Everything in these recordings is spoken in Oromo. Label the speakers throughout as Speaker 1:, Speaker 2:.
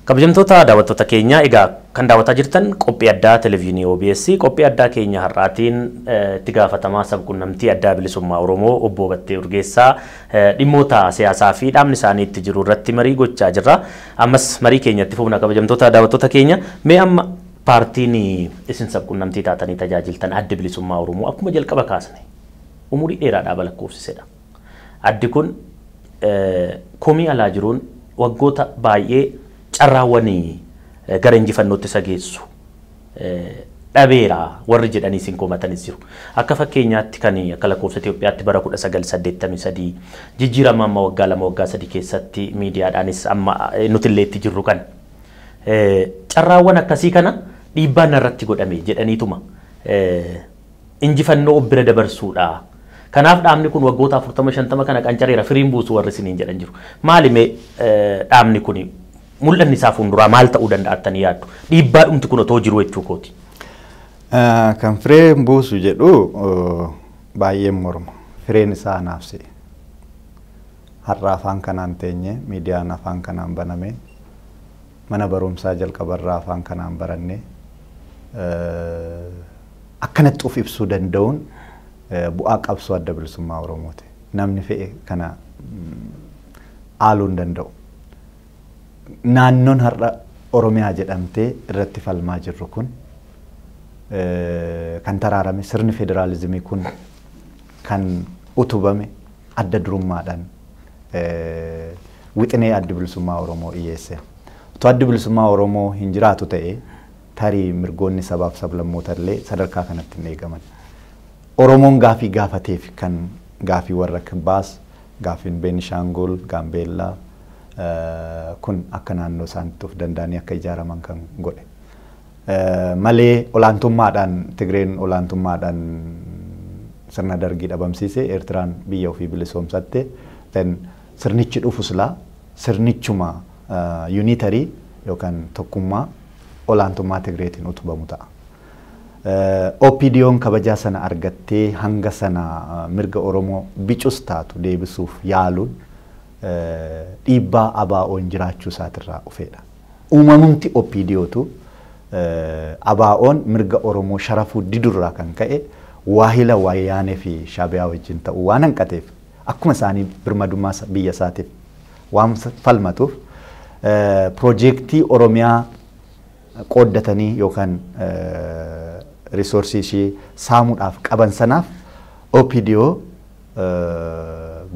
Speaker 1: Kabajamtoota daawwattoota keenya egaa kan daawwataa jirtan qophii addaa televezyiinii OBS qophii addaa keenya har'aatiin itti gaafatamaa sab-qunnamtii addaa bilisummaa Oromoo obbo Battee Urgeessaa dhimmoota siyaasaa fi dhaabni isaanii itti jiru irratti marii gochaa jirra. Ammas marii keenyatti fufna kabajamtoota daawwattoota keenya mee amma paartiin isin sab-qunnamtii taatanii tajaajiltan adda bilisummaa Oromoo akkuma jalqaba kaasne umurii dheeraadhaa lakkoofsisedha. Addi kun komii alaa jiruun waggoota baay'ee carraawwanii gara injifannootti sageessu dhabeera warri jedhanii sin komatanis jiru. Akka fakkeenyaatti kan akka lakkoofsa Itoophiyaatti bara 1983 jijjiirama amma waggaa 2 waggaa 3 keessatti miidiyaadhaanis amma nuti illee itti jirru kan carraawwan akkasii kana dhiibbaan irratti godhame jedhaniituma injifannoo bira dabarsuudha. Kanaaf dhaabni kun waggoota 40-50 kana qancareera firiin buusu warri siniin jedhan jiru. Maalime dhaabni kun mul'anni isaa fuulduraa maal ta'uu danda'attanii yaaddu? Dhiibbaa dhumti kun otoo jiru jechuu kooti.
Speaker 2: Kan fireen buusu jedhu baay'een morma. Fireen isaa naafse. Har'a afaan kanaan teenye miidiyaan afaan kanaan baname mana barumsaa jalqabarraa afaan kanaan baranne akkanatti of ibsuu danda'uun bu'aa qabsoo adda bilisummaa Oromooti. Namni fe'e kana haaluu hin danda'u. Naannoon har'a Oromiyaa jedhamtee irratti falmaa jirru kun kan taraarame sirni federaalizimii kun kan utubame adda durummaadhaan wixinee adda bilisummaa Oromoo dhiyeesse. Otoo adda bilisummaa Oromoo hin jiraatu ta'e tarii mirgoonni sabaaf sablammoota illee sadarkaa kanatti hin eegaman. Oromoon gaafii gaafateef kan gaafii warra Kibbaas, gaafiin Beenishaangul, Gaambeellaa kun akka naannoo isaanitti of danda'anii akka ijaaraman kan godhe. Malee olaantummaadhaan Tigreen olaantummaadhaan sirna dargii dhabamsiise Eertiraan biyya ofii bilisoomsatte sirnichi dhufuslaa sirnichuma unitarii yookaan tokkummaa olaantummaa Tigreetiin utubamu ta'a. OPDO'n kabajaa sana argattee hanga sana mirga Oromoo bicus taatu deebisuuf yaaluun dhiibbaa ABO'n jiraachuu isaatirraa dhufedha. Uumamumti OPDO'tu ABO'n mirga Oromoo sharafuu didurraa kan ka'e waahila wayyaanee fi Shaabiyaa wajjin ta'uu waan hanqateef akkuma isaanii birmadummaa biyya isaatiif waan falmatuuf piroojeektii Oromiyaa qooddatanii yookaan risoorsii ishee saamuudhaaf qaban sanaaf OPDO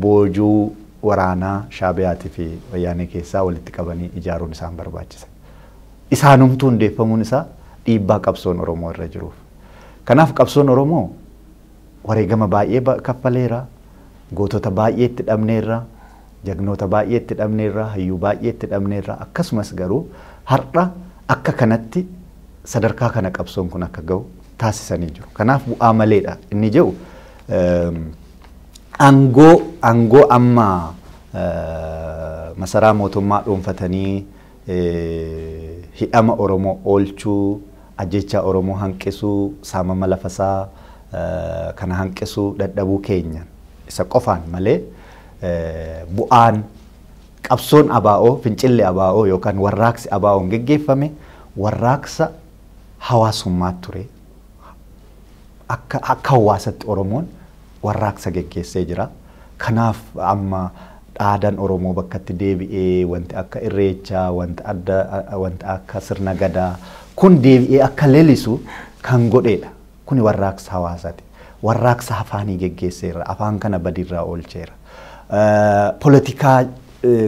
Speaker 2: boojuu waraanaa Shaabiyaatii fi wayyaanee keessaa walitti qabanii ijaaruun isaan barbaachisa. Isaanumtuu hundeeffamuun isaa dhiibbaa qabsoon Oromoo irra jiruuf. Kanaaf qabsoon Oromoo wareegama baay'ee kaffaleera, gootota baay'ee itti dhabneerra, jagnoota baay'ee itti dhabneerra, hayyuu baay'ee itti dhabneerra. Akkasumas garuu har'a akka kanatti sadarkaa kana qabsoon kun akka ga'u taasisanii jiru. Kanaaf bu'aa maleedha inni jedhu aangoo amma masaraa mootummaa dhuunfatanii hidhama Oromoo oolchuu, ajjeechaa Oromoo hanqisuu, saamama lafasaa kana hanqisuu dadhabuu keenya isa qofaan malee bu'aan qabsoon ABO fincillee ABO yookaan warraaqsi ABO'n geggeeffame warraaqsa hawaasummaa ture. Akka hawaasatti Oromoon warraaqsa geggeessee jira. Kanaaf amma dhaadaan Oromoo bakkatti deebi'ee wanti akka irreechaa, wanti akka sirna gadaa kun deebi'ee akka leelisu kan godheedha. Kuni warraaqsa hawaasaati. Warraaqsa afaanii geggeesseera. Afaan kana badiirraa oolcheera. Poolitikaa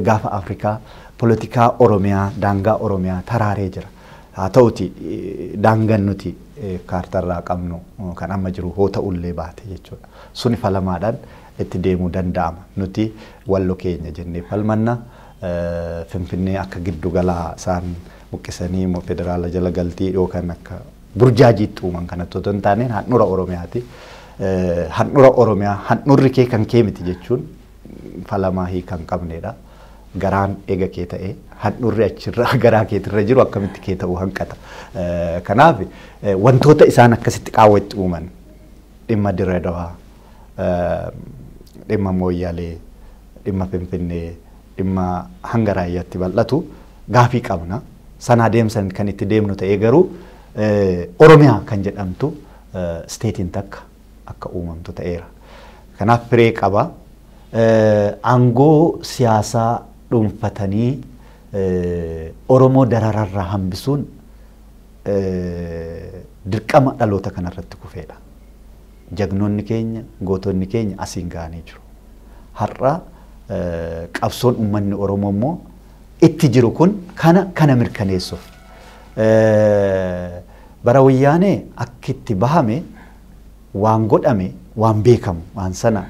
Speaker 2: gaafa Afrikaa, poolitikaa Oromiyaa, daangaa Oromiyaa taraaree jira. Haa ta'uti daangaan nuti kaartarraa qabnu kan amma jiru hoo ta'ullee baate jechuudha. Suni falamaadhaan itti deemuu danda'ama. Nuti walloo keenya jennee falmanna Finfinnee akka giddu galaa isaan buqqisanii federaala jala galtii yookaan akka burjaajiitti uuman kanatti otoo hin taaneen handhuura Oromiyaati. Handhuura Oromiyaa handhuurri kee kan kee miti jechuun falamaa hiikan qabneedha. Garaan eega kee ta'e handhuurri achirra garaa keetirra jiru akkamitti kee ta'uu hanqata. Kanaaf wantoota isaan akkasitti qaawwatti uuman dhimma Dirree Dhawaa, dhimma Mooyyaalee, dhimma Finfinnee, dhimma hanga raayyaatti bal'atu gaafii qabna. sana deemsan kan itti deemnu ta'ee garuu Oromiyaa kan jedhamtu steetiin takka akka uumamtu ta'eera. Kanaaf firee qaba. Aangoo siyaasaa dhuunfatanii Oromoo darararraa hambisuun dirqama dhaloota kanarratti kufeedha. Jagnoonni keenya, gootonni keenya asiin ga'anii jiru. Har'a qabsoon uummanni Oromoo immoo itti jiru kun kana mirkaneessuuf. Bara wayyaanee akka itti bahame waan godhame waan beekamu waan sana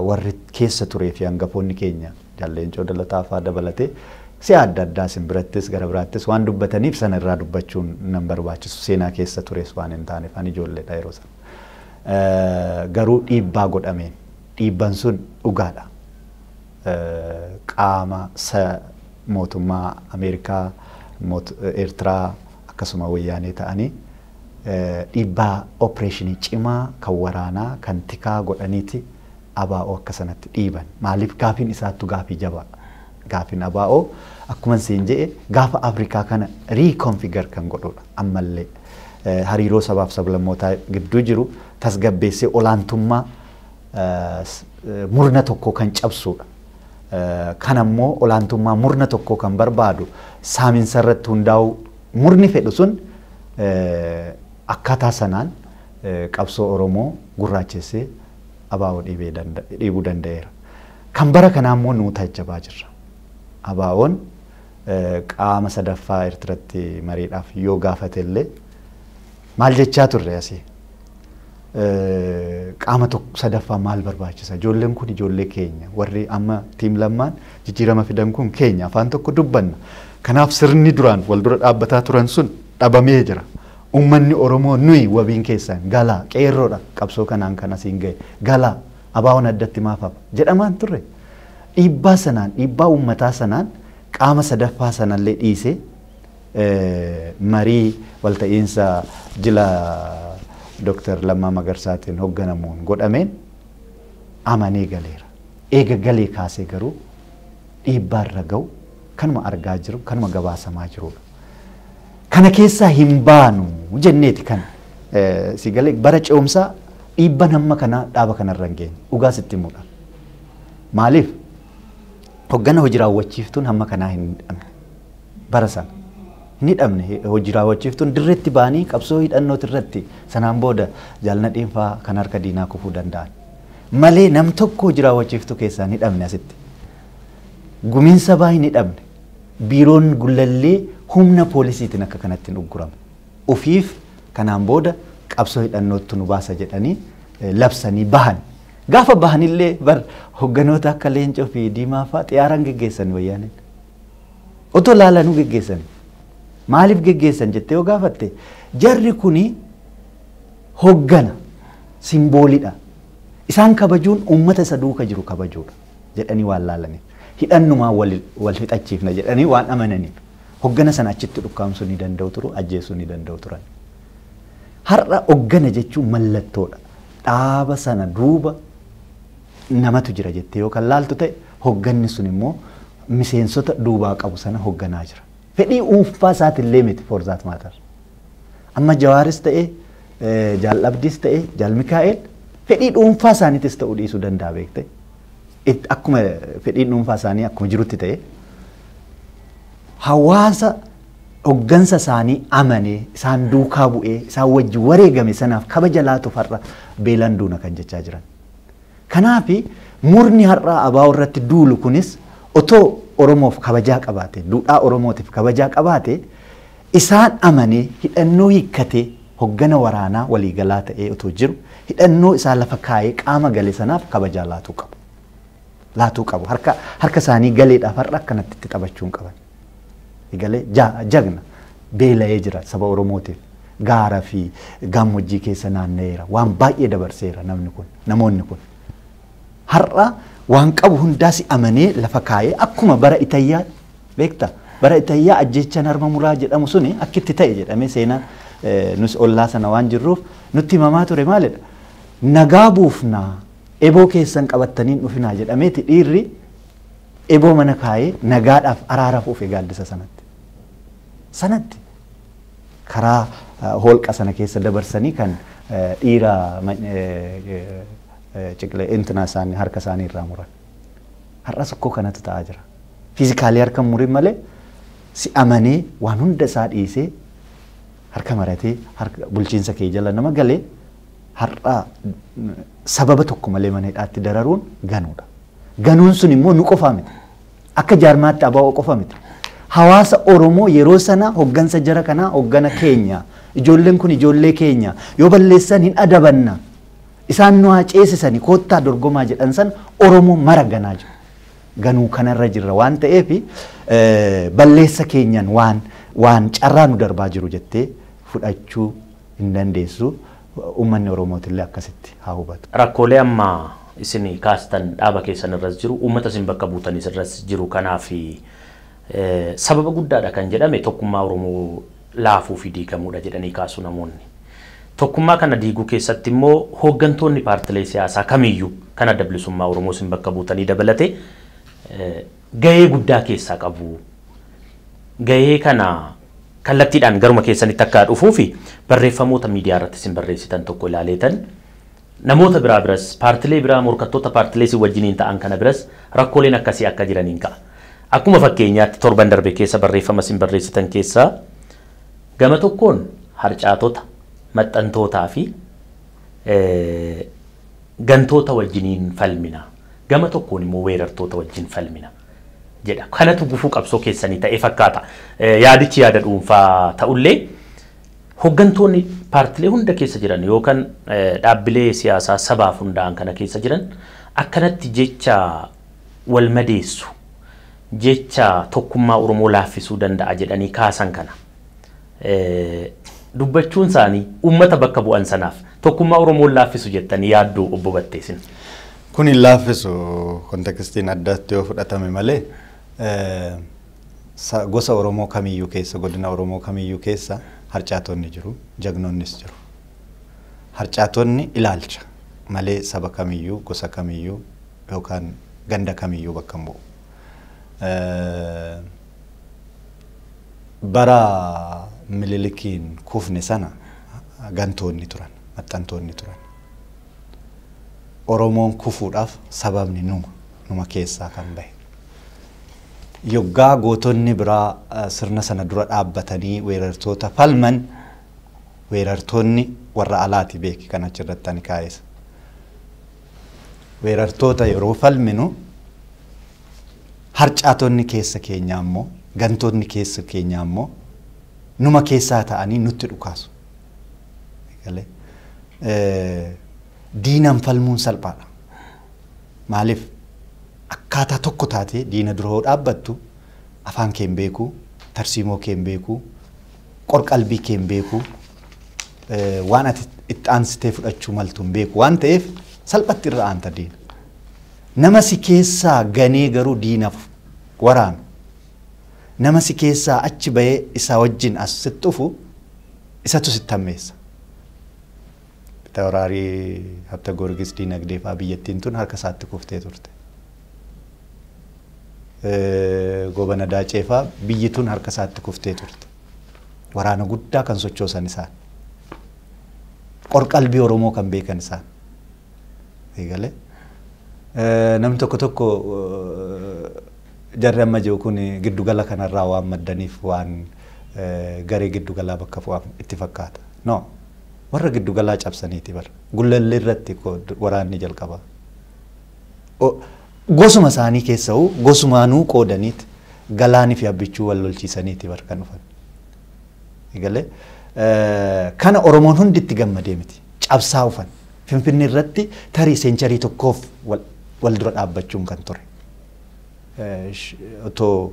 Speaker 2: warri keessa turee fi hangafoonni keenya Jalleencoo Dalataa fa'aa dabalatee si'a adda addaa isin birattis gara biraattis waan dubbataniif sana irraa dubbachuun nan barbaachisu seenaa keessa tures waan hin taaneef ani ijoolleedha yeroo sana. Garuu dhiibbaa godhameen dhiibban sun dhugaadha. Qaama mootummaa Ameerikaa, Eertiraa akkasuma wayyaanee ta'anii dhiibbaa opereeshinii cimaa kan waraanaa kan tikaa godhaniiti ABO akka sanatti dhiiban. Maaliif gaafiin isaattu gaafii jabaa. Gaafiin ABO akkuma isin jedhe gaafa Afrikaa kana reconfigure kan godhudha. Ammallee hariiroo sabaaf sablammootaa gidduu jiru tasgabbeessee olaantummaa murna tokko kan cabsudha. Kan ammoo olaantummaa murna tokko kan barbaadu saaminsa irratti hundaa'u murni fedhu sun akkaataa sanaan qabsoo Oromoo gurraachessee ABO dhiibuu danda'eera. Kan bara kanaa immoo nuu taajjabaa jirra. ABO'n qaama sadaffaa Eertiratti mariidhaaf yoo gaafate illee maal jechaa turre asii? Qaama tokko sadaffaa maal barbaachisa? Ijoolleen kun ijoollee keenya. Warri amma tiim lammaan jijjiirama fidan kun keenya afaan tokko dubbanna. Kanaaf sirni duraan wal dura dhaabbataa turan sun dhabamee jira. Uummanni Oromoo nuyi wabiin keessan galaa qeerroodha qabsoo kanaan kan asiin ga'e galaa ABO'n addatti maaf haba jedhamaan turre. Dhiibbaa sanaan dhiibbaa uummataa sanaan qaama sadaffaa sanallee dhiisee marii walta'iinsa jila Dr. Lammaa Magarsaatiin hoogganamuun godhameen amanee galeera. Eega galee kaasee garuu dhiibbaarra ga'u kanuma argaa jiru kanuma gabaasamaa jirudha. Kana keessaa hin baanu jenneeti kan si galee bara ce'umsaa dhiibban hamma kanaa dhaaba kanarra hin geenye dhugaa sitti muudha. Maaliif hoggana hojii raawwachiiftuun hamma kanaa hin hidhamne bara sana hin hidhamne hojii raawwachiiftuun dirreetti ba'anii qabsoo hidhannooti irratti sanaan booda jaalna dhiinfaa kan harka diinaa kufuu danda'an malee nam tokko hojii raawwachiiftuu keessaa hin hidhamne asitti gumiinsa baa hin hidhamne biiroon gullallee humna poolisiitiin akka kanatti hin uggurame ufiif kanaan booda qabsoo hidhannootti nu baasa jedhanii labsanii bahan. Gaafa bahanillee bar hogganoota akka Leencoo fi Diimaa fa'aa xiyyaaraan geggeessan wayyaaneen. Otoo laalanuu geggeessan. Maaliif geggeessan jettee yoo gaafatte jarri kuni hoggana simboolidha. Isaan kabajuun uummata isa duuka jiru kabajuudha jedhanii waan laalaniif. Hidhannumaa wal fixachiifna jedhanii waan amananiif. Hoggana sana achitti dhukkaamsuu ni danda'u turu ajjeesuu ni danda'u turan. Har'a hoggana jechuun mallattoodha. Dhaaba sana duuba namatu jira jettee yoo kan laaltu ta'e hogganni sun immoo miseensota duubaa qabu sana hogganaa jira. Fedhii dhuunfaa isaatillee miti for that matter. Amma Jawaaris ta'e Jaal Abdiis ta'e Jaal Mikaa'el fedhii dhuunfaa isaaniitis ta'uu dhiisuu danda'a beekte. Akkuma fedhiin dhuunfaa isaanii akkuma jirutti ta'e hawaasa hoggansa isaanii amanee isaan duukaa bu'ee isaan wajji wareegame sanaaf kabaja laatuuf har'a beelaan duuna kan jechaa jiran. Kanaaf murni har'a ABO irratti duulu kunis otoo Oromoof kabajaa qabaate duudhaa Oromootiif kabajaa qabaate isaan amanee hidhannoo hiikkatee hoggana waraanaa waliigalaa ta'ee otoo jiru hidhannoo isaa lafa kaayee qaama gale sanaaf kabajaa laatuu qabu. Laatuu qabu harka isaanii galeedhaaf har'a akkanatti itti taphachuun qaban. Galee jagna beela'ee jira saba Oromootiif gaara fi gammoojjii keessa naanna'eera waan baay'ee dabarseera namoonni kun har'a waan qabu hundaas amanee lafa kaayee akkuma bara Itayyaa beekta bara Itayyaa ajjechaan harma muraa jedhamu suni akkitti ta'e jedhamee seenaan nus ollaa sana waan jirruuf nutti himamaa ture maalidha nagaa buufnaa eboo keessan qabattaniin dhufinaa jedhameeti dhiirri eboo mana kaayee nagaadhaaf araaraaf ufe gaaddisa sanatti. sanatti karaa holqa sana keessa dabarsanii kan dhiira ciqilee intina isaanii harka isaanii irraa muran. Har'a sokkoo kanatu ta'aa jira. Fiizikaalii harka murin malee si amanee waan hunda isaa dhiisee harka maratee harka bulchiinsa kee jala nama galee har'a sababa tokko malee mana hidhaatti dararuun ganuudha. Ganuun sun immoo nu qofaa miti. Akka jaarmaatti ABO qofa miti. Hawaasa Oromoo yeroo sana hoggansa jara kanaa hoggana keenya. Ijoolleen kun ijoollee keenya. Yoo balleessan hin adabanna. Isaan nu haa ceesisanii koottaa dorgomaa jedhan san Oromoo mara ganaa jiru. Ganuu kanarra jirra waan ta'eef balleessa keenyan waan carraa nu darbaa jiru jettee fudhachuu hin dandeessu. Uummanni Oromootillee akkasitti haa hubatu.
Speaker 1: Rakkoolee ammaa isin kaastan dhaaba keessan irras jiru uummata isin bakka buutanis irras jiru kanaaf sababa guddaadha kan jedhame tokkummaa Oromoo laafuu fi diigamuudha jedhanii kaasu namoonni. Tokkummaa kana diiguu keessatti immoo hooggantoonni paartilee siyaasaa kamiyyuu kan adda bilisummaa Oromoo isin bakka buutanii dabalate gahee guddaa keessaa qabu. Gahee kana kallattiidhaan garuma keessanitti akka dhufuu fi barreeffamoota miidiyaa irratti isin barreessitan tokko ilaaleetan namoota biras paartilee biraa morkattoota paartilee si wajjiniin ta'an kana biras rakkooleen akkasii akka jiraniin ka'a. Akkuma fakkeenyaatti torban darbe keessa barreeffama isin barreessitan keessaa gama tokkoon harcaatota maxxantootaa fi gantoota wajjiniin falmina. Gama tokkoon immoo weerartoota wajjin falmina jedha. Kanatu gufuu qabsoo keessanii ta'ee fakkaata. Yaadichi yaada dhuunfaa ta'ullee hooggantoonni paartilee hunda keessa jiran yookaan dhaabbilee siyaasaa sabaaf hundaa'an kana keessa jiran akkanatti jecha wal madeessu jecha tokkummaa Oromoo laaffisuu danda'a jedhanii kaasan kana dubbachuun isaanii uummata bakka bu'an sanaaf tokkummaa Oromoo laaffisu jettanii yaadduu obbo Batteesin.
Speaker 2: Kun hin laaffisu kontekstiin addaatti yoo fudhatame malee gosa Oromoo kamiyyuu keessa godina Oromoo kamiyyuu keessa harcaatonni jiru, jagnoonnis jiru. Harcaatonni ilaalcha malee saba kamiyyuu, gosa kamiyyuu yookaan ganda kamiyyuu bakka bu'u. Bara Mililikiin kufne sana gantoonni turan, maxxantoonni turan. Oromoon kufuudhaaf sababni numa keessaa kan bahe. Yoggaa gootonni biraa sirna sana dura dhaabbatanii weerartoota falman weerartoonni warra alaati beeki kan achirratti ani kaa'eessa. Weerartoota yeroo falminu harcaatonni keessa keenya ammoo gantoonni keessa keenya ammoo numa keessaa ta'anii nutti dhukaasu. Diinan falmuun salphaadha. Maaliif akkaataa tokko taatee diina dura hoo dhaabbattu afaan kee hin beeku, tarsiimoo kee hin beeku, qorqalbii kee hin beeku, waan ati itti aansitee fudhachuu maltu hin beeku waan ta'eef salphatti irra aanta diina. Nama si keessaa ganee garuu diinaaf waraanu. Nama si keessaa achi bahee isaa wajjin as sitti dhufu isatu sitti hammeessa. Waraarii Habta Goorgis diinagdee fa'aa biyyattiin tun harka isaatti kuftee turte. Goobana Daacee fa'aa biyyi tun harka isaatti kuftee turte. Waraana guddaa kan sochoosan isaan. Qorqalbii Oromoo kan beekan isaan. Eegalee. Namni tokko jarri amma jiru kun giddugala kanarraa waan maddaniif waan garee giddugalaa bakka bu'aaf itti fakkaata. No. Warra giddugalaa cabsaniiti bara. Gullallee irratti waraanni jalqaba. Gosuma isaanii keessa'u gosumaanuu qoodaniiti galaanii fi abbichuu wal lolchiisaniiti bara kan dhufan. Eegalee. Kana Oromoon hundi itti gammadee miti. Cabsaa dhufan. Finfinnee irratti tarii seencharii tokkoof wal dura dhaabbachuun kan ture. Otoo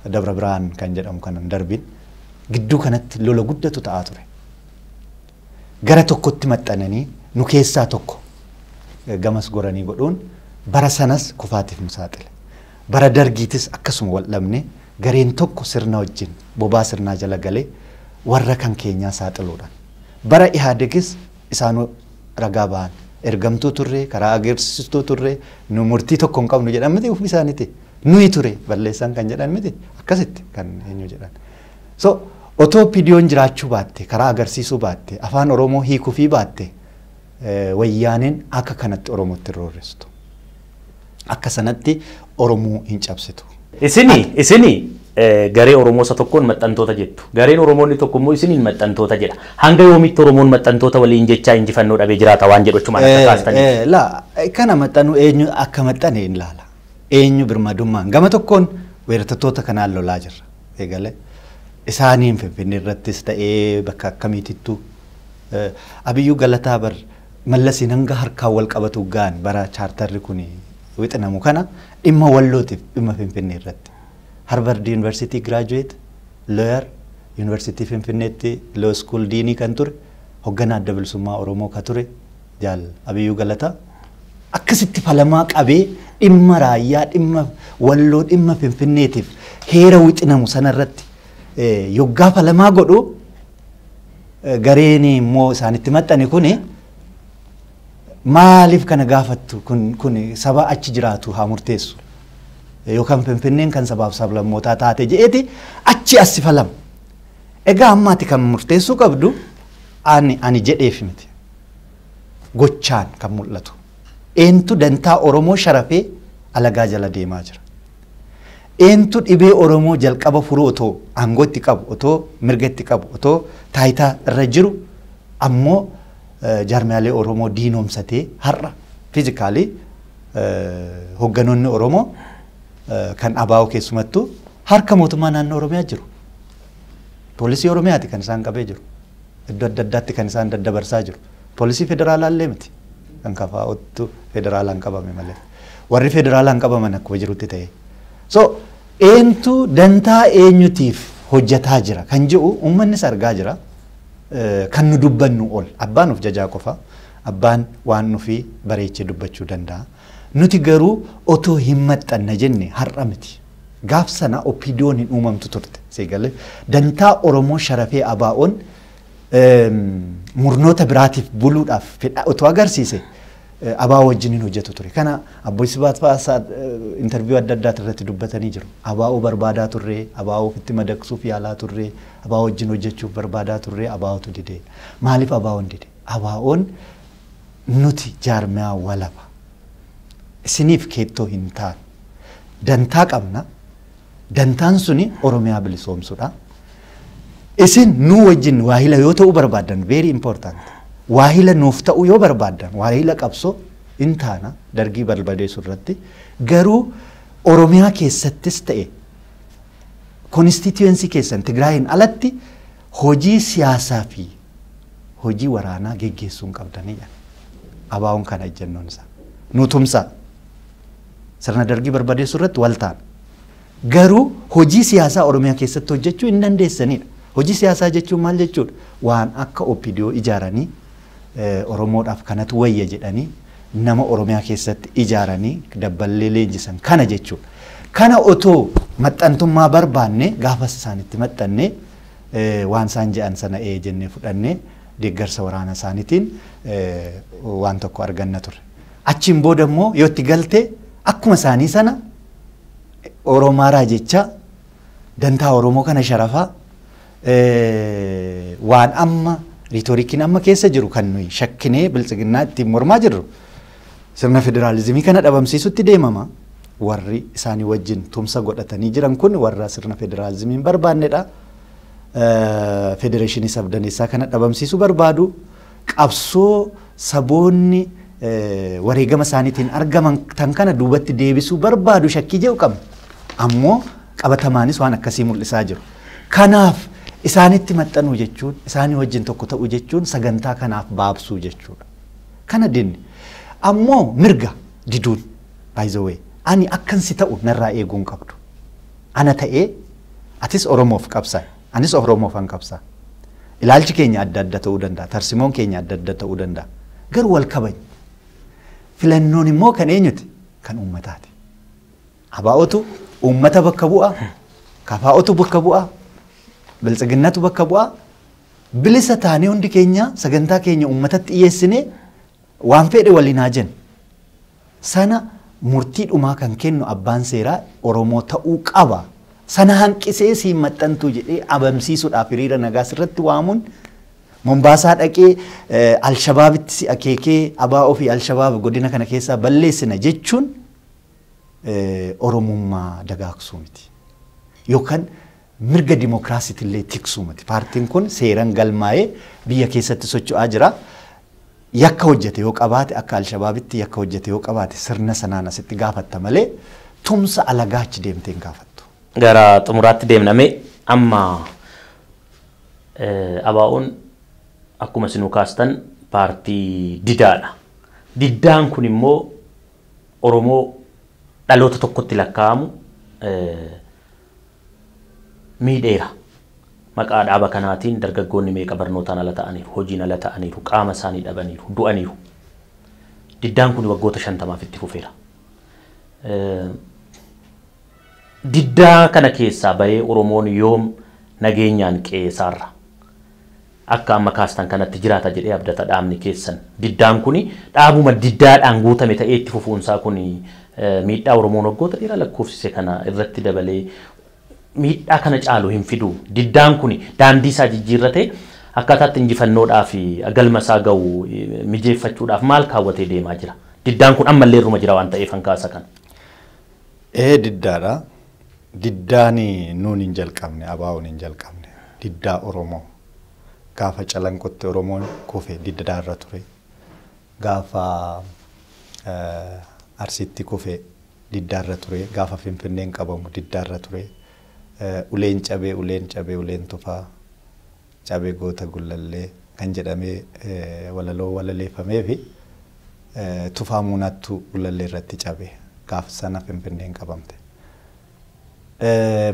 Speaker 2: Dabra Birhaan kan jedhamu kanan darbin gidduu kanatti lola guddatu ta'aa ture. Gara tokkotti maxxananii nu keessaa tokko gamas goranii godhuun bara sanas kufaatiif nu saaxile. Bara dargiitis akkasuma wal dhabne gareen tokko sirna wajjin bobaa sirnaa jala galee warra kan keenyaa saaxiluudhaan. Bara Ihaadegis isaanuu ragaa ba'an ergamtuu turre karaa agarsiistuu turre nu murtii tokko hin qabnu jedhan miti ufii isaaniiti. Nuyi ture balleessan kan jedhan miti akkasitti kan eenyu jedhan. So otoo pidiyoon jiraachuu baatte karaa agarsiisuu baatte afaan Oromoo hiikuu fi baatte wayyaaneen akka kanatti Oromootti roorrestu. Akka sanatti Oromoo hin cabsitu.
Speaker 1: Isini garee Oromoo isa tokkoon maxxantoota jettu. Gareen Oromoonni tokko immoo isiniin maxxantoota jedha. Hanga yoomitti Oromoon maxxantoota waliin jechaa injifannoo dhabee jiraata waan jedhu achuma akka kaastanii.
Speaker 2: La kana maxxanu eenyu akka maxxane hin laala. Eenyu birmadummaan gama tokkoon weerartoota kanaan lolaa jirra. Eegale isaaniin Finfinnee irrattis ta'ee bakka akkamiitittu Abiyyuu Galataa bar Mallasiin hanga harkaa wal qabatu gaan bara chaartarri kun wixinamu kana dhimma wallootiif dhimma Finfinnee irratti. Harvard University graduate, lawyer, University Finfinneetti law school diinii kan ture, hoogganaa adda bilisummaa Oromoo ka ture, jaal Abiyyuu Galataa. Akkasitti falamaa qabee dhimma raayyaa, dhimma walloo, dhimma Finfinneetiif heera wixinamu sanarratti yoggaa falamaa godhu gareen immoo isaanitti maxxane kuni maaliif kana gaafattu kun saba achi jiraatu haa murteessu. Yookaan Finfinneen kan sabaaf sablammootaa taate je'eeti achi as falam. Egaa ammaati kan murteessuu qabdu ani jedheef miti. Gochaan kan mul'atu. Eentu dantaa Oromoo sharafee alagaa jala deemaa jira. Eentu dhibee Oromoo jalqaba furu otoo aangootti qabu, otoo mirgatti qabu, otoo taayitaa irra jiru ammoo jaarmiyaalee Oromoo diinoomsatee har'a fiizikaalii hoogganoonni Oromoo kan ABO keessumattuu harka mootummaa naannoo Oromiyaa jiru. Poolisii Oromiyaati kan isaan qabee jiru. Iddoo adda addaatti kan isaan daddabarsaa jiru. Poolisii federaalaa illee miti. Kan kafaa'ottu federaalaan qabame malee. Warri federaalaan qabaman akkuma jirutti ta'e. So eentu dantaa eenyutiif hojjetaa jira kan jedhu uummannis argaa jira. Kan nu dubbannu ol. Abbaan of jajaa qofa. Abbaan waan nufi bareechee dubbachuu danda'a. Nuti garuu otoo hin maxxanna jenne har'a miti. Gaaf sana opiidiyoon hin uumamtu turte. Seegalee dantaa Oromoo sharafee ABO'n murnoota biraatiif buluudhaaf fedha otoo agarsiise ABO wajjin hojjetu ture. Kana Abbo Isibaat fa'aa interviyuu adda addaa irratti dubbatanii jiru. ABO barbaadaa turre, ABO ofitti madaqsuuf yaalaa turre, ABO wajjin hojjechuuf barbaadaa turre, ABO'tu dide. Maaliif ABO'n dide? ABO'n nuti jaarmiyaa walaba. Isiniif keettoo hin taane. Dantaa qabna. Dantaan suni Oromiyaa bilisoomsuudha. Isin nu wajjin waahila yoo ta'u barbaadan very important. Waahila nuuf ta'u yoo barbaadan waahila qabsoo hin taana dargii barbadeessu irratti garuu Oromiyaa keessattis ta'e constituency keessan Tigraayin alatti hojii siyaasaa fi hojii waraanaa geggeessuun qabdanidha. ABO'n kana ejjennoon isaa. Nutumsa sirna dargii barbadeessu irratti wal taana. Garuu hojii siyaasaa Oromiyaa keessatti hojjechuu hin dandeessanidha. Hojii siyaasaa jechuun maal jechuudha? Waan akka OPDO ijaaranii Oromoodhaaf kanatu wayya jedhanii nama Oromiyaa keessatti ijaaranii dabballee leenjisan kana jechuudha. Kana otoo maxxantummaa barbaanne gaafas isaanitti maxxanne waan isaan jedhan sana jennee fudhannee deeggarsa waraana isaaniitiin waan tokko arganna turre. Achiin booda immoo yoo itti galte akkuma isaanii sana Oromaaraa jecha dantaa Oromoo kana sharafaa waan amma riitorikiin amma keessa jiru kan nuyi shakkinee biltsiginnaa ittiin mormaa jirru sirna federaalizimii kana dhabamsiisutti deemama. Warri isaanii wajjin tumsa godhatanii jiran kun warra sirna federaalizimiin barbaannedha. Federeeshinii sabdaneessaa kana dhabamsiisuu barbaadu qabsoo saboonni wareegama isaaniitiin argaman tan kana duubatti deebisuu barbaadu shakkii jedhu qabna. Ammoo qabatamaanis waan akkasii mul'isaa jiru. Kanaaf isaanitti maxxanuu jechuun isaanii wajjin tokko ta'uu jechuun sagantaa kanaaf baabsuu jechuudha. Kana dinni ammoo mirga diduun by the way ani akkansi ta'u narraa eeguun qabdu. Ana ta'ee atis Oromoof qabsaa anis Oromoof an qabsaa. Ilaalchi keenya adda adda ta'uu danda'a. Tarsimoon keenya adda adda ta'uu danda'a. Garuu wal kabajna. Filannoon immoo kan eenyuti? Kan uummataati. ABO'tu uummata bakka bu'a. KFO'tu bakka bu'a. Biltsiginnatu bakka bu'a. Bilisa taanee hundi keenya sagantaa keenya uummatatti dhiyeessinee waan fedhe waliin haa jennu. Sana murtii dhumaa kan kennu abbaan seeraa Oromoo ta'uu qaba. sana hanqisee si maxxantu jedhee abamsiisuudhaaf hiriira nagaa sirratti waamuun Mombaasaa dhaqee Alshabaabitti si akeekee ABO fi Alshabaab godina kana keessaa balleessina jechuun Oromummaa dagaagsuu miti. Yookaan mirga dimookiraasiitillee tiksuu miti. Paartiin kun seeraan galmaa'ee biyya keessatti socho'aa jira. Yakka hojjete yoo qabaate akka Alshabaabitti yakka hojjete yoo qabaate sirna sanaan asitti gaafatta malee tumsa alagaa achi deemtee hin gaafattu.
Speaker 1: Gara xumuraatti deemnamee amma ABO'n akkuma isinuu kaastan paartii didaadha. Diddaan kun immoo Oromoo dhaloota tokkotti lakkaa'amu miidheera. Maqaa dhaaba kanaatiin dargaggoonni meeqa barnootaan ala ta'aniiru, hojiin ala ta'aniiru, qaama isaanii dhabaniiru, du'aniiru. Diddaan kun waggoota 50 itti fufeera. Diddaa kana keessaa bahee Oromoon yoom nageenyaan qe'eesaarra akka amma kaastan kanatti jiraata jedhee abdata dhaabni keessan. Diddaan kun dhaabuma diddaadhaan guutame ta'ee itti fufuunsaa kun miidhaa Oromoon waggoota dheeraa lakkoofsise kana irratti dabalee miidhaa kana caalu hin fidu. Diddaan kun daandii isaa jijjiirratee akkaataatti injifannoodhaa fi galma isaa ga'u mijeeffachuudhaaf maal kaawwatee deemaa jira? Diddaan kun ammallee irruma jira waan ta'eef hankaasa kana.
Speaker 2: Diddaadha. Diddaan nuun hin jalqabne, ABO'n hin jalqabne. Diddaa Oromoo. Gaafa calanqotti Oromoon kufe diddaarra ture. Gaafa Arsiitti kufe diddaarra ture. Gaafa Finfinneen qabamu diddaarra ture. Uleen cabee, uleen tufaa, cabee goota gullallee kan jedhamee walaloo walaleeffamee fi tufaa muunattu gullallee irratti cabee gaafa sana Finfinneen qabamte.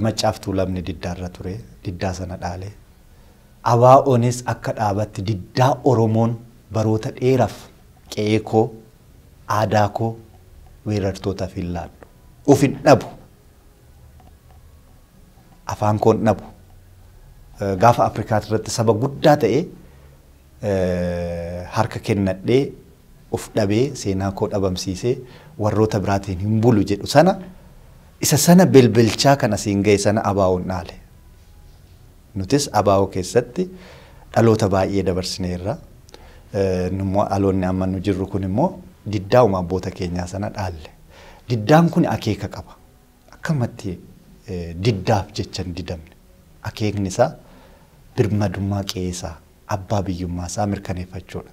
Speaker 2: Maccaaftuu lamni diddaarra ture, diddaa sana dhaale. ABO'nis akka dhaabatti diddaa Oromoon baroota dheeraaf qe'ee koo, aadaa koo weerartootaaf hin laaddu. Uf hin dhabu. Afaan koon dhabu. Gaafa Afrikaa irratti saba guddaa ta'e harka kennadhee of dhabee seenaa koo dhabamsiisee warroota biraatiin hin bulu jedhu sana isa sana belbelchaa kan asiin ga'e sana ABO'n dhaale. Nutis ABO keessatti dhaloota baay'ee dabarsineerra. Nummoo dhaloonni amma nu jirru kun immoo diddaa'uma abboota keenyaa sana dhaalle. Diddaan kun akeeka qaba. Akkamatti diddaaf jechan didamne. Akeekni isaa birmadummaa qe'eesaa, abbaa biyyummaa isaa mirkaneeffachuudha.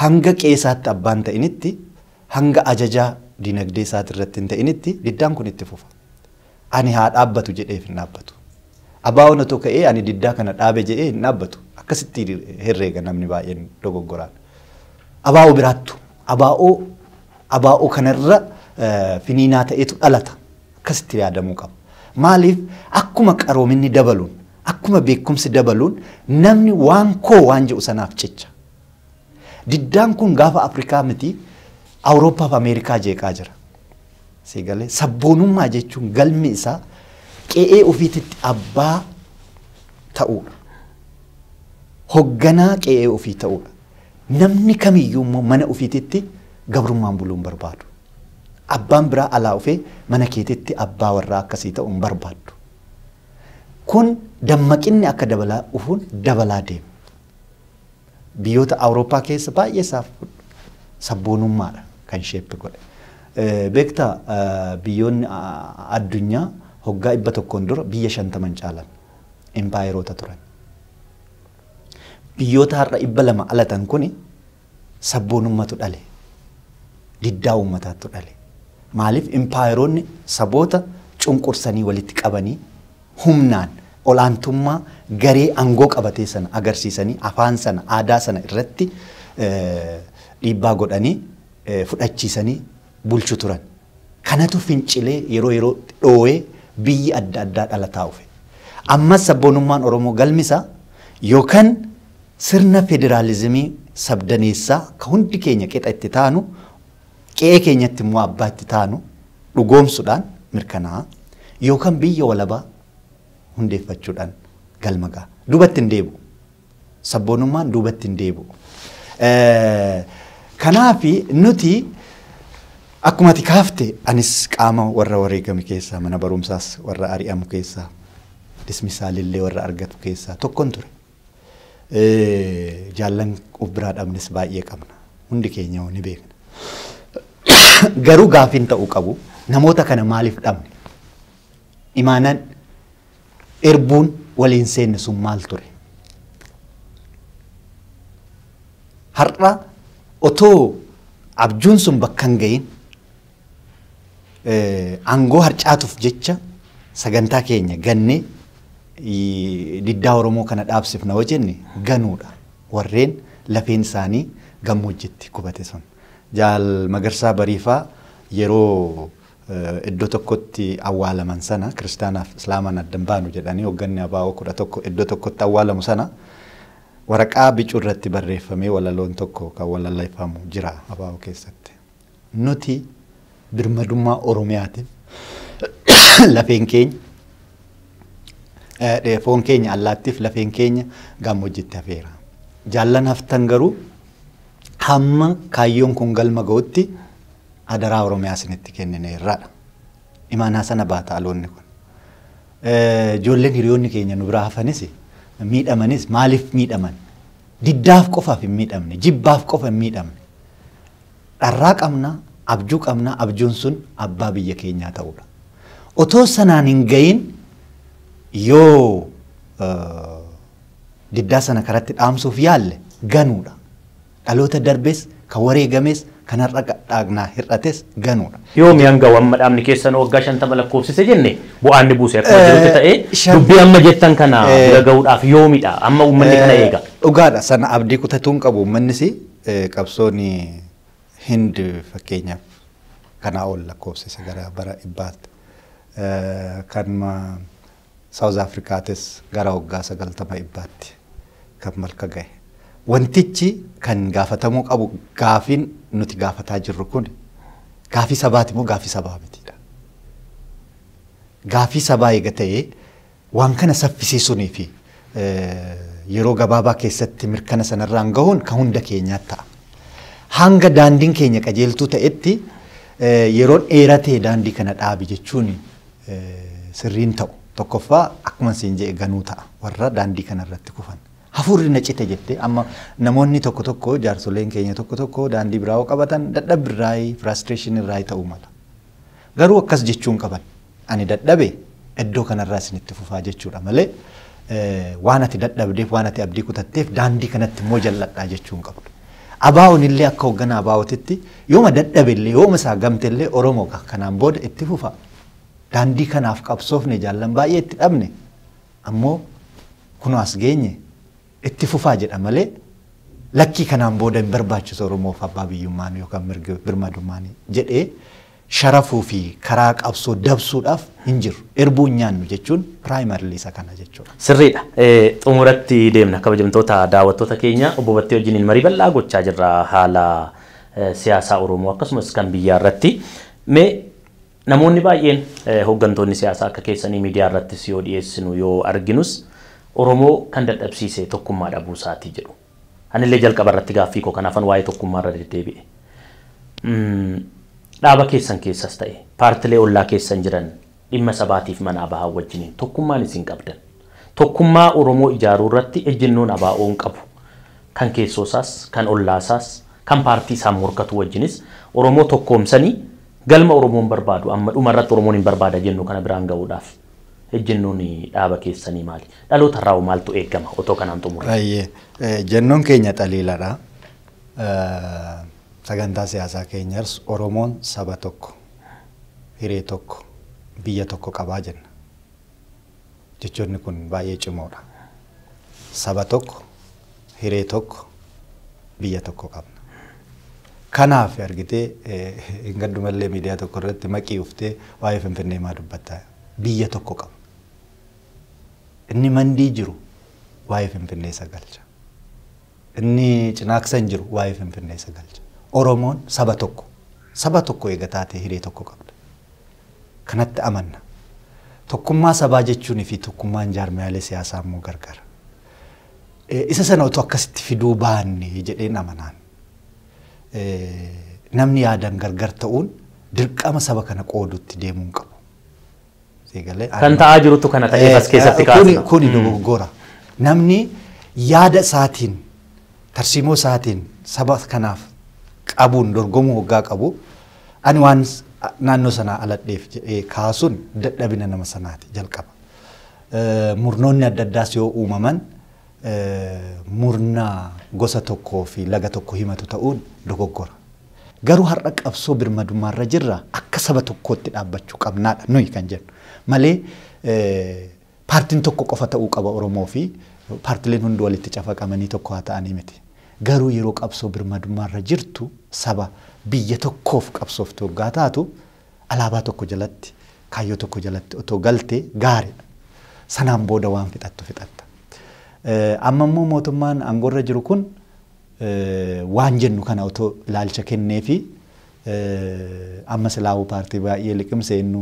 Speaker 2: Hanga qe'eesaatti abbaan ta'initti, hanga ajajaa dinagdee isaati irratti hin ta'initti diddaan kun itti fufa. Ani haa dhaabbatu jedheef hin dhaabbatu. ABO'n otoo ka'ee ani diddaa kana dhaabe jedhee hin dhaabbatu. Akkasitti herreega namni baay'een dogoggoraan. ABO biraattu. ABO kanarra finiinaa ta'etu dhalata. Akkasitti yaadamuu qaba. Maaliif akkuma qaroominni dabaluun, akkuma beekumsi dabaluun namni waan koo waan jedhu sanaaf jecha. Diddaan kun gaafa Afrikaa miti Awurooppaa fi Ameerikaa jeeqaa jira. Seegalee sabboonummaa jechuun galmi isaa qe'ee ofiititti abbaa ta'uudha. Hogganaa qe'ee ofii ta'uudha. Namni kamiyyuu immoo mana ofiititti gabrummaan buluun barbaadu. Abbaan biraa alaa ofee mana keetitti abbaa warraa akkasii ta'u hin barbaaddu. Kun dammaqinni akka dabalaa dhufuun dabalaa deema. Biyyoota Awurooppaa keessa baay'ee isaaf sabboonummaadha kan sheeppi godhe. Beektaa biyyoonni addunyaa hoggaa 100 dura biyya 50 caalan empaayeroota turan. Biyyoota har'a 200 alatan kuni sabboonummatu dhale. Diddaa uummataatu dhale. Maaliif empaayeroonni saboota cunqursanii walitti qabanii humnaan olaantummaa garee aangoo qabatee sana agarsiisanii afaan sana aadaa sana irratti dhiibbaa godhanii fudhachiisanii bulchu turan. Kanatu fincilee yeroo dhoowee biyyi adda addaa dhalataa dhufe. Ammas sabboonummaan Oromoo galmisaa yookaan sirna federaalizimii sabdaneessaa ka hundi keenya qixa itti taanu qe'ee keenyatti immoo abbaa itti taanu dhugoomsuudhaan mirkanaa yookaan biyya walabaa hundeeffachuudhaan galma ga'a. Duubatti hin deebi'u. Sabboonummaan duubatti hin deebi'u. Kanaafi nuti Akkuma ati kaafte anis qaama warra wareegame keessaa mana barumsaas warra ari'amu keessaa dismisaalillee warra argatu keessaa tokkon ture. Jaallan of biraa dhabnes baay'ee qabna. Hundi keenya ni beekna. Garuu gaafiin ta'uu qabu namoota kana maaliif dhabne? Imaanaan erbuun waliin seenne sun maal ture? Har'a otoo abjuun sun bakka hin gahin aangoo harcaatuuf jecha sagantaa keenya gannee diddaa Oromoo kana dhaabsifna wajjenne ganuudha. Warreen lafeen isaanii gammoojjitti qubate sun. Jaal Magarsaa Bariifaa yeroo iddoo tokkotti awwaalaman sana kiristaanaaf islaamaan addan baanu jedhanii hoogganni ABO 11 iddoo tokkotti awwaalamu sana waraqaa bicuu irratti barreeffamee walaloon tokko kan walalleeffamu jira ABO keessatti. Nuti birmadummaa Oromiyaatiin lafeen keenya foon keenya allaattiif lafeen keenya gammoojjitti hafeera. Jaallan haftan garuu hamma kaayyoon kun galma ga'utti adaraa Oromiyaa isinitti kennineerraadha. Imaanaa sana baata aloonni kun. Ijoolleen hiriyoonni keenya nu biraa hafanis miidhamanis maaliif miidhaman? Diddaaf qofaaf hin miidhamne, jibbaaf qofa hin miidhamne. Dharraa qabna, abjuu qabna, abjuun sun abbaa biyya keenyaa ta'uudha. Otoo sanaan hin gahin yoo diddaa sana karatti dhaamsuuf yaalle ganuudha. Dhaloota darbees kan wareegames kan har'a dhaagnaa hir'ates ganuudha.
Speaker 1: Yoo mi'aan gawwan madhaamni keessan waggaa 50 lakkoofsise jenne bu'aan ni buuse akkuma jirutti ta'ee dubbii amma jettan kana bira ga'uudhaaf yoomidha amma uummanni kana eega.
Speaker 2: Dhugaadha sana abdii kutatuun qabu uummannis qabsoon Hind fakkeenyaaf kana ol lakkoofsise gara bara dhibbaatti kan South Africaatis gara waggaa 90 dhibbaatti kan malka gahe. Wantichi kan gaafatamuu qabu gaafiin nuti gaafataa jirru kun gaafii sabaati moo gaafii sabaa mitiidha. Gaafii sabaa eega ta'ee waan kana saffisiisuunii fi yeroo gabaabaa keessatti mirkana sanarraan gahuun kan hunda keenyaa ta'a. Hanga daandiin keenya qajeeltuu ta'etti yeroon dheeratee daandii kana dhaabi jechuun sirriin ta'u. Tokkoffaa akkuma siin jedhe ganuu ta'a warra daandii kanarratti kufan. Hafuurri na cite jettee amma namoonni tokko tokko jaarsoleen keenya tokko tokko daandii biraa qabatan dadhabbii irraa frustration irraa ta'uu mala. Garuu akkas jechuun qaban ani dadhabe iddoo kanarraa isinitti fufaa jechuudha malee waan ati dadhabdeef waan ati abdii kutatteef daandii kanatti immoo jalladhaa jechuun qabdu. ABO'n illee akka hoogganaa ABO'titti yooma dadhabe illee yooma isaa gamte illee Oromoo kanaan booda itti fufa. Daandii kanaaf qabsoofne jaallan baay'ee itti dhabne ammoo kunoo as geenye itti fufaa jedha malee lakkii kanaan booda hin barbaachisu Oromoof abbaa biyyummaan yookaan mirga birmadummaan jedhee sharafuu fi karaa qabsoo dabsuudhaaf hin jiru. Erbuun nyaannu jechuun piraayimarlii isa kana jechuudha.
Speaker 1: Sirriidha. Xumuratti deemna kabajamtoota daawwattoota keenya obbo Battee wajjiniin marii bal'aa gochaa jirra haala siyaasaa Oromoo akkasumas kan biyyaa irratti. Namoonni baay'een hooggantoonni siyaasaa akka keessanii miidiyaa irrattis yoo dhiyeessinu yoo arginus Oromoo kan dadhabsiise tokkummaa dhabuu isaatii jedhu. Anillee jalqaba irratti gaaffii koo kanaafan waa'ee tokkummaa irra deddeebi'e. Dhaaba keessan keessas ta'e paartilee ollaa keessan jiran dhimma sabaatiif mana bahaa wajjiniin tokkummaan isin qabdan. Tokkummaa Oromoo ijaaruu irratti ejjennoon ABO'n qabu. Kan keessoosaas, kan ollaasaas, kan paartii isaan morkatu wajjinis Oromoo tokkoomsanii galma Oromoon barbaadu amma dhuma irratti Oromoon hin barbaada jennu kana biraan ga'uudhaaf ejjennoon dhaaba keessanii maali? Dhaloota irraa maaltu eegama otoo kanaan xumurre?
Speaker 2: Jennoon keenya xaliiladha. Sagantaa siyaasaa keenyas Oromoon saba tokko, hiree tokko, biyya tokko qabaa jenna. Jechoonni kun baay'ee cimoodha. Saba tokko, hiree tokko, biyya tokko qabna. Kanaaf argitee hin gaddumallee miidiyaa tokko irratti maqii uftee waa'ee Finfinnee maa dubbattaa biyya tokko qaba. Inni mandii jiru waa'ee Finfinnee sagalcha. Inni Cinaaksan jiru waa'ee Finfinnee sagalcha. Oromoon saba tokko eega taatee hiree tokko qabda. Kanatti amanna. Tokkummaa sabaa jechuun fi tokkummaan jaarmiyaalee siyaasaa immoo gargar. Isa sana otoo akkasitti fiduu baanne jedheen amanaan. Namni yaadan gargar ta'uun dirqama saba kana qoodutti deemuun qabu.
Speaker 1: Kan ta'aa jirutu kana ta'ee as keessatti kaasna.
Speaker 2: Kuni dogoggora. Namni yaada isaatiin tarsiimoo isaatiin saba kanaaf qabuun dorgomuu hoggaa qabu ani waan naannoo sanaa aladheef jedhee kaasuun dadhabina nama sanaati jalqaba. Murnoonni adda addaas yoo uumaman murna gosa tokkoo fi laga tokko himatu ta'uun dogoggora. Garuu har'a qabsoo birmadummaarra jirra akka saba tokkootti dhaabbachuu qabnaadha nuyi kan jennu. Malee paartiin tokko qofa ta'uu qaba Oromoo fi paartileen hundi walitti cafaqamanii tokko haa ta'anii miti. Garuu yeroo qabsoo birmadummaarra jirtu saba biyya tokkoof qabsooftu hoggaa taatu alaabaa tokko jalatti kaayyoo tokko jalatti otoo galtee gaariidha. Sanaan booda waan fixattu fixatta. Amma immoo mootummaan aangoorra jiru kun waan jennu kana otoo ilaalcha kennee fi amma silaawuu paartii baay'ee liqimseennu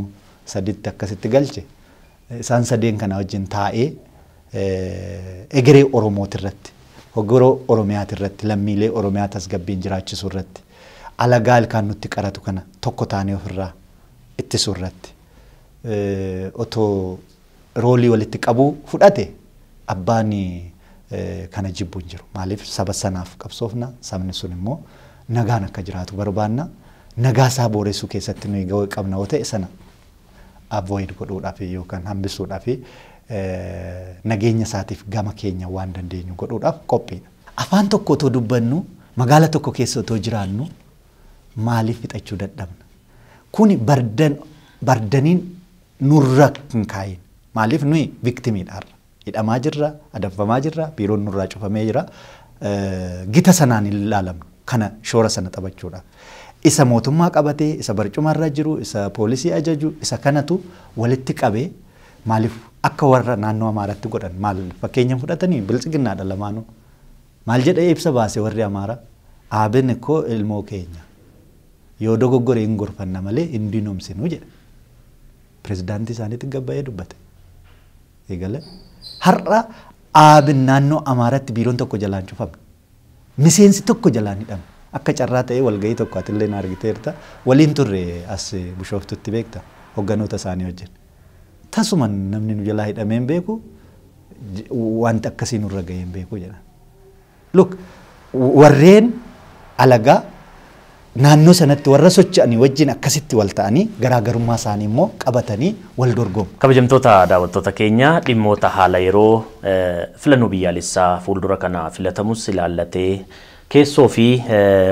Speaker 2: saditti akkasitti galche isaan sadeen kana wajjin taa'ee egeree Oromootirratti hoggoroo Oromiyaatirratti lammiilee Oromiyaa tasgabbiin jiraachisuu irratti alagaa ilkaan nutti qaratu kana tokko taanee ofirraa ittisuu irratti otoo roolii walitti qabuu fudhate abbaan kana jibbu hin jiru. Maaliif saba sanaaf qabsoofna sabni sun immoo nagaan akka jiraatu barbaanna. Nagaa isaa booressuu keessatti nuyi gahee qabna yoo ta'e sana avoid godhuudhaaf yookaan hambisuudhaaf nageenya isaatiif gama keenya waan dandeenyu godhuudhaaf qophiidha. Afaan tokko otoo dubbannu magaala tokko keessa otoo jiraannu maaliif fixachuu dadhabna? Kuni bardaniin nurra hin kaayin. Maaliif nuyi viktimiidha. Hidhamaa jirra, adabfamaa jirra, biiroon nurraa cufamee jira. Gita sanaan hin ilaalamnu kana shoora sana taphachuudhaaf. Isa mootummaa qabatee, isa barcumarra jiru, isa poolisii ajaju, isa kanatu walitti qabee maaliif akka warra naannoo Amaaraatti godhan maal fakkeenya fudhatanii bilchiginnaadha lamaanuu. Maal jedhee ibsa baase warri Amaara? Aabin koo ilmoo keenya. Yoo dogoggoree hin gorfanna malee hin diinomsinu jedhe. Pirezidaantii isaaniitti gabba'ee dubbate. Eegale. Har'a aabin naannoo Amaaratti biiroon tokko jalaan cufamne. Miseensi tokko jalaan hidhamne. Akka carraa ta'ee walgahii tokko atillee na argiteerta. Waliin turre as Bishooftutti beekta hogganoota isaanii wajjin. Tasuma namni nu jalaa hidhamee hin beeku wanta akkasii nurra gahee hin beeku jedhan. Look warreen alagaa naannoo sanatti warra socho'anii wajjin akkasitti wal ta'anii garaagarummaa isaanii immoo qabatanii wal dorgomu.
Speaker 1: Kabajamtoota daawwattoota keenya dhimmoota haala yeroo filannoo biyyaalessaa fuuldura kana filatamus ilaallatee keessoo fi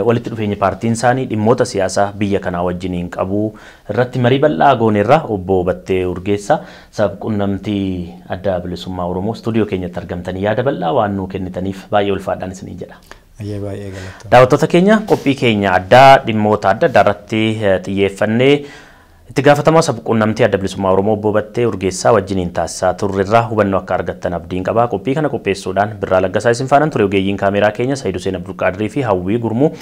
Speaker 1: walitti dhufeenya paartiin isaanii dhimmoota siyaasaa biyya kanaa wajjiniin qabu irratti marii bal'aa gooneerra obbo Battee Urgeessaa sab-qunnamtii addaa bilisummaa Oromoo stuudiyoo keenyatti argamtanii yaada bal'aa waan nuu kennitaniif baay'ee ulfaadhaan isinii jedha. Daawwattoota keenya qophii keenya addaa dhimmoota adda addaa irratti xiyyeeffannee itti gaafatamaa sab-qunnamtii adda bilisummaa Oromoo obbo Battee Urgeessaa wajjiniin taasisaa turreerra hubannoo akka argattan abdiin qaba. Qophii kana qopheessuudhaan Birraa Laggasaa isin faana ture ogeeyyiin kaameraa keenya Sayyid Hussein Abdulqaadirii fi Hawwii Gurmuu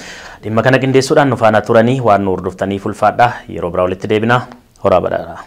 Speaker 1: dhimma kana qindeessuudhaan nu faana turanii waan nu hordoftaniif ulfaadha. Yeroo biraa walitti deebina. Horaa badhaadhaa.